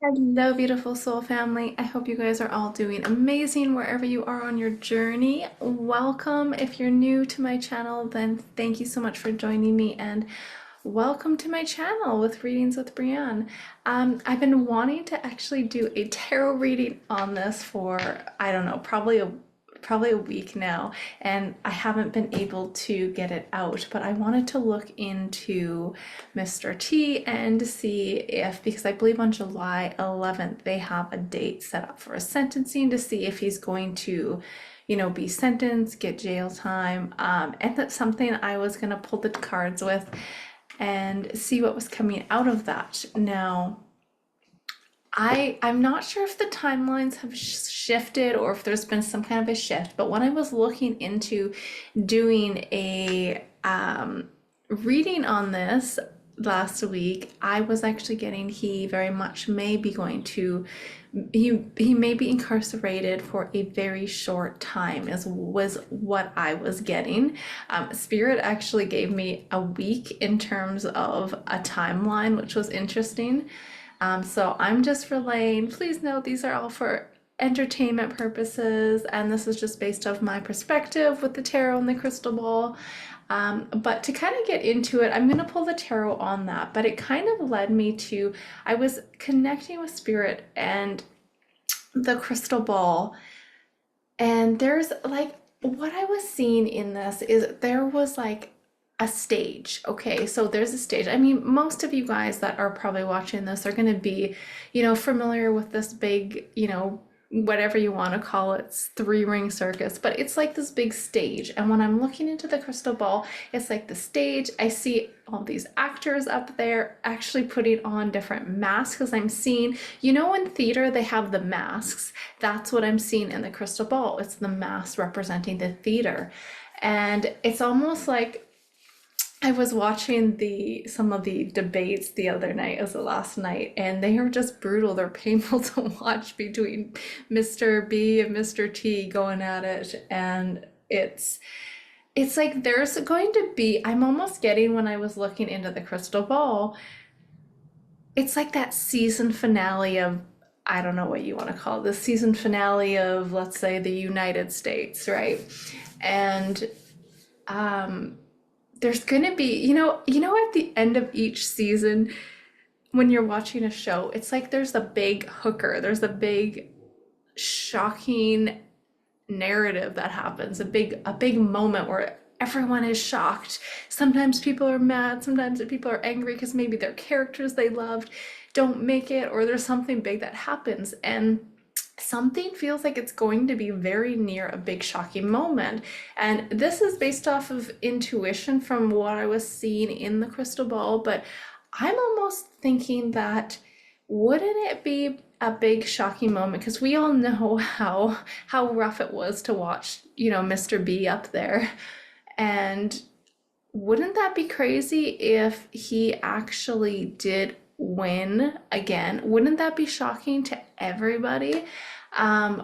Hello, beautiful soul family. I hope you guys are all doing amazing wherever you are on your journey. Welcome. If you're new to my channel, then thank you so much for joining me and welcome to my channel with Readings with Breanne. I've been wanting to actually do a tarot reading on this for, I don't know, probably a week now, and I haven't been able to get it out, but I wanted to look into Mr. T and see if, because I believe on July 11th they have a date set up for a sentencing, to see if he's going to be sentenced, get jail time. And that's something I was going to pull the cards with and see what was coming out of that. Now, I'm not sure if the timelines have shifted or if there's been some kind of a shift, but when I was looking into doing a reading on this last week, I was actually getting he very much may be going to he may be incarcerated for a very short time, as was what I was getting. Spirit actually gave me a week in terms of a timeline, which was interesting. So I'm just relaying. Please note these are all for entertainment purposes, and this is just based off my perspective with the tarot and the crystal ball. But to kind of get into it, I'm going to pull the tarot on that. But it kind of led me to, I was connecting with spirit and the crystal ball, and there's like, what I was seeing in this is there was like a stage. Okay, so there's a stage. I mean, most of you guys that are probably watching this are going to be, familiar with this big, whatever you want to call it, three-ring circus, but it's like this big stage. And when I'm looking into the crystal ball, it's like the stage. I see all these actors up there actually putting on different masks, because I'm seeing, in theater they have the masks. That's what I'm seeing in the crystal ball. It's the masks representing the theater. And it's almost like I was watching some of the debates the other night, as the last night, and they are just brutal. They're painful to watch between Mr. B and Mr. T going at it, and it's like there's going to be, I'm almost getting, when I was looking into the crystal ball, it's like that season finale of, I don't know what you want to call it, the season finale of, let's say, the United States, right? And there's gonna be, at the end of each season, when you're watching a show, it's like there's a big hooker, there's a big shocking narrative that happens, a big moment where everyone is shocked. Sometimes people are mad, sometimes people are angry because maybe their characters they loved don't make it, or there's something big that happens, and something feels like it's going to be very near a big shocking moment. And this is based off of intuition from what I was seeing in the crystal ball, but I'm almost thinking that, wouldn't it be a big shocking moment, because we all know how rough it was to watch, Mr. B up there. And wouldn't that be crazy if he actually did win again? Wouldn't that be shocking to everybody?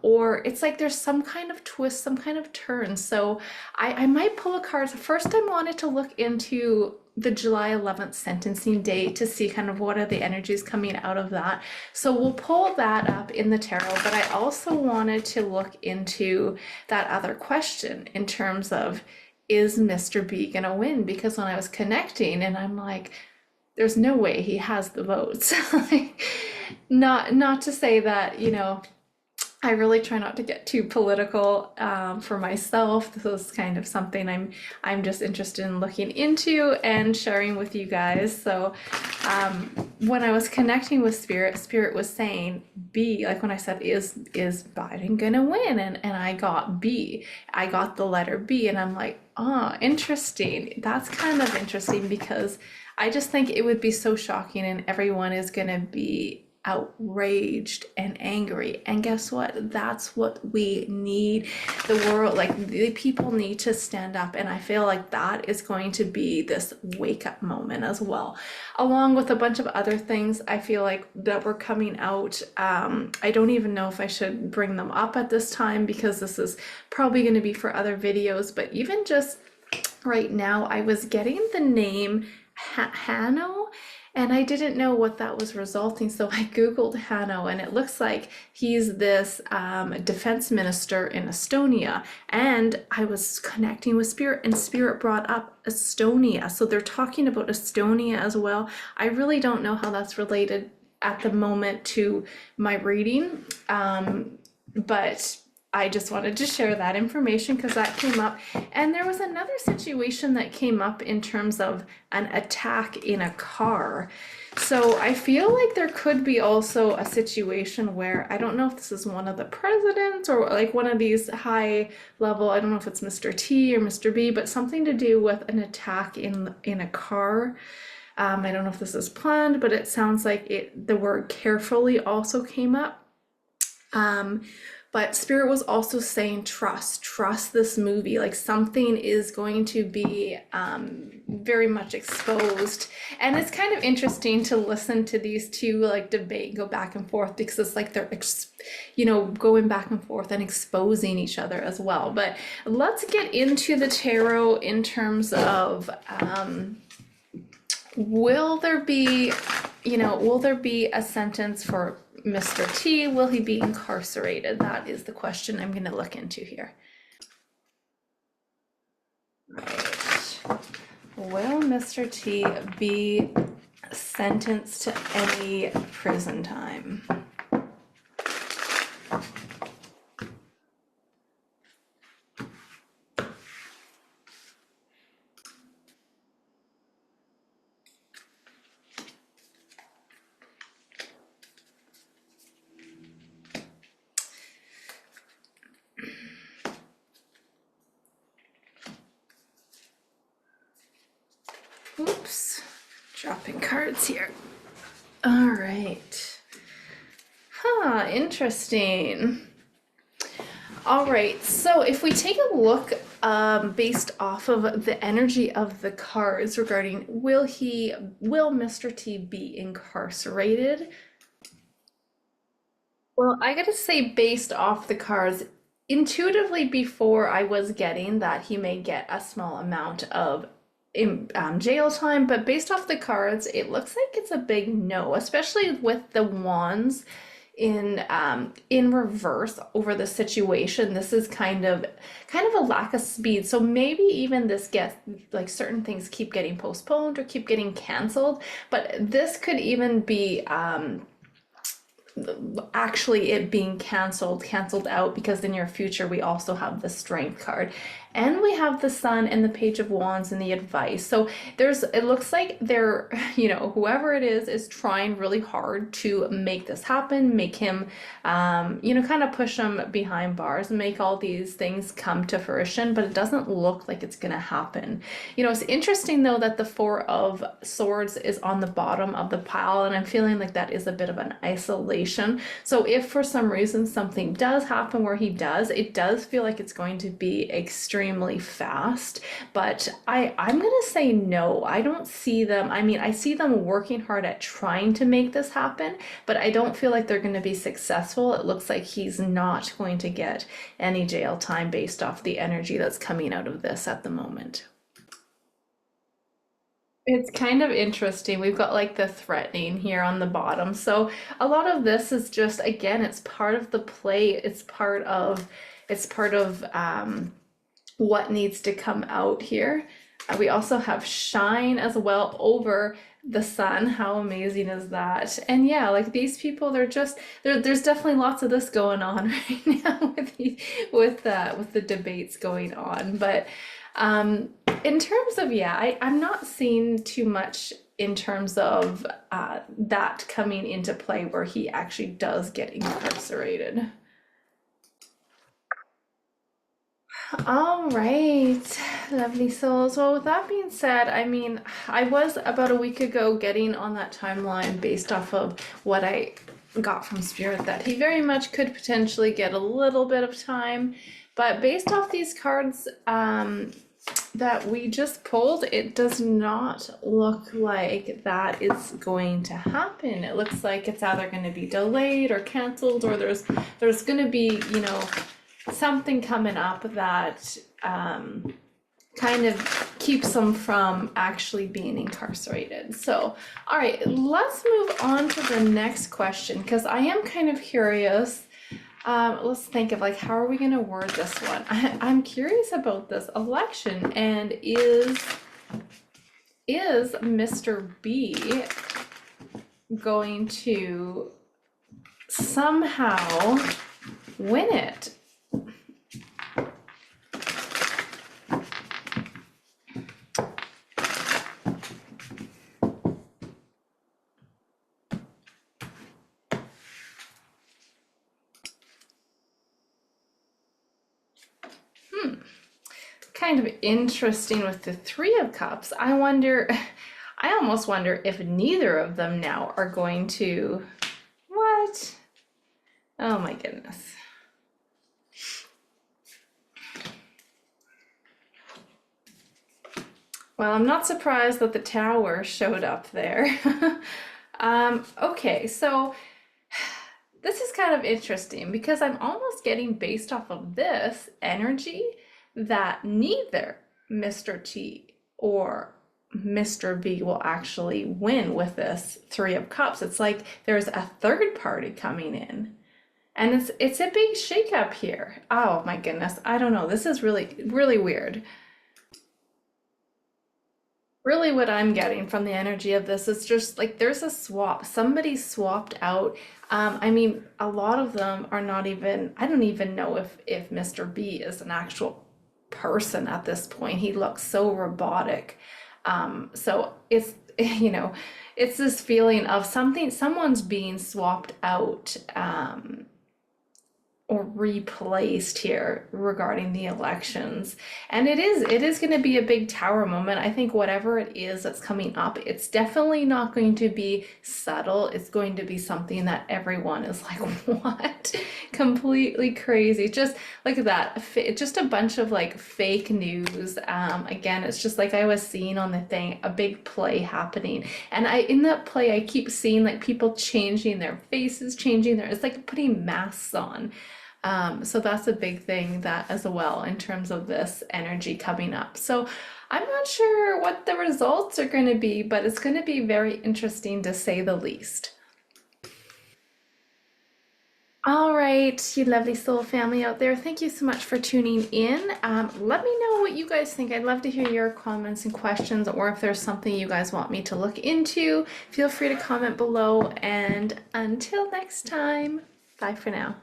Or it's like there's some kind of twist, some kind of turn. So I might pull a card. First, I wanted to look into the July 11th sentencing date to see kind of what are the energies coming out of that. So we'll pull that up in the tarot, but I also wanted to look into that other question in terms of, is Mr. B gonna win? Because when I was connecting and I'm like, there's no way he has the votes. Like, not to say that, I really try not to get too political for myself. This is kind of something I'm just interested in looking into and sharing with you guys. So when I was connecting with Spirit, Spirit was saying B, like when I said, is Biden gonna win? And I got B. I got the letter B, and I'm like, oh, interesting. That's kind of interesting, because I just think it would be so shocking and everyone is gonna be outraged and angry. And guess what? That's what we need. The world, like the people need to stand up. And I feel like that is going to be this wake up moment as well, along with a bunch of other things I feel like that were coming out. I don't even know if I should bring them up at this time, because this is probably going to be for other videos. But even just right now, I was getting the name Hano, And I didn't know what that was resulting, so I Googled Hanno, and it looks like he's this defense minister in Estonia. And I was connecting with Spirit, and Spirit brought up Estonia. So they're talking about Estonia as well. I really don't know how that's related at the moment to my reading, but I just wanted to share that information because that came up. And there was another situation that came up in terms of an attack in a car. So I feel like there could be also a situation where, I don't know if this is one of the presidents or like one of these high level, I don't know if it's Mr. T or Mr. B, but something to do with an attack in a car. I don't know if this is planned, but it sounds like the word carefully also came up. But Spirit was also saying trust this movie, like something is going to be very much exposed. And it's kind of interesting to listen to these two like debate, go back and forth, because it's like they're going back and forth and exposing each other as well. But let's get into the tarot in terms of will there be a sentence for Mr. T? Will he be incarcerated? That is the question I'm going to look into here. Right. Will Mr. T be sentenced to any prison time? Oops, dropping cards here. All right. Interesting. All right, so if we take a look based off of the energy of the cards regarding will Mr. T be incarcerated? Well, I gotta say, based off the cards, intuitively before I was getting that he may get a small amount of jail time, but based off the cards, it looks like it's a big no, especially with the wands in reverse over the situation. This is kind of a lack of speed. So maybe even this gets like certain things keep getting postponed or keep getting canceled, but this could even be actually it being canceled out, because in your future we also have the Strength card and we have the Sun and the Page of Wands and the Advice. So it looks like they're, whoever it is trying really hard to make this happen, make him, kind of push him behind bars and make all these things come to fruition, but it doesn't look like it's going to happen. It's interesting though that the Four of Swords is on the bottom of the pile, and I'm feeling like that is a bit of an isolation. So if for some reason something does happen where it does feel like it's going to be extremely fast, but I'm gonna say no. I don't see them. I mean, I see them working hard at trying to make this happen, but I don't feel like they're going to be successful. It looks like he's not going to get any jail time based off the energy that's coming out of this at the moment. It's kind of interesting. We've got like the threatening here on the bottom. So a lot of this is just, again, it's part of the play. It's part of what needs to come out here. We also have shine as well over the Sun. How amazing is that? And yeah, like these people, there's definitely lots of this going on right now with the debates going on. But in terms of, I'm not seeing too much in terms of that coming into play where he actually does get incarcerated. All right, lovely souls. Well, with that being said, I mean, I was about a week ago getting on that timeline based off of what I got from Spirit that he very much could potentially get a little bit of time, but based off these cards that we just pulled, it does not look like that is going to happen. It looks like it's either going to be delayed or canceled, or there's going to be, something coming up that kind of keeps them from actually being incarcerated. So, all right, let's move on to the next question because I am kind of curious. Let's think of like, how are we going to word this one? I'm curious about this election, and is Mr. B going to somehow win it? Kind of interesting with the Three of Cups. I almost wonder if neither of them now are going to, what? Oh my goodness. Well, I'm not surprised that the Tower showed up there. Okay, so this is kind of interesting because I'm almost getting, based off of this energy, that neither Mr. T or Mr. B will actually win with this Three of Cups. It's like there's a third party coming in. And it's a big shakeup here. Oh my goodness. I don't know. This is really, really weird. Really what I'm getting from the energy of this is just like there's a swap. Somebody swapped out. I mean, a lot of them are not even, I don't even know if Mr. B is an actual person at this point. He looks so robotic. So it's, you know, it's this feeling of someone's being swapped out, or replaced here regarding the elections. And it is going to be a big Tower moment. I think whatever it is that's coming up, it's definitely not going to be subtle. It's going to be something that everyone is like, what? Completely crazy. Just look at that. Just a bunch of like fake news. Again, it's just like I was seeing on the thing, a big play happening. And in that play, I keep seeing like people changing their faces, it's like putting masks on. So that's a big thing that as well in terms of this energy coming up. So I'm not sure what the results are going to be, but it's going to be very interesting to say the least. All right, you lovely soul family out there, thank you so much for tuning in. Let me know what you guys think. I'd love to hear your comments and questions, or if there's something you guys want me to look into, feel free to comment below. And until next time, bye for now.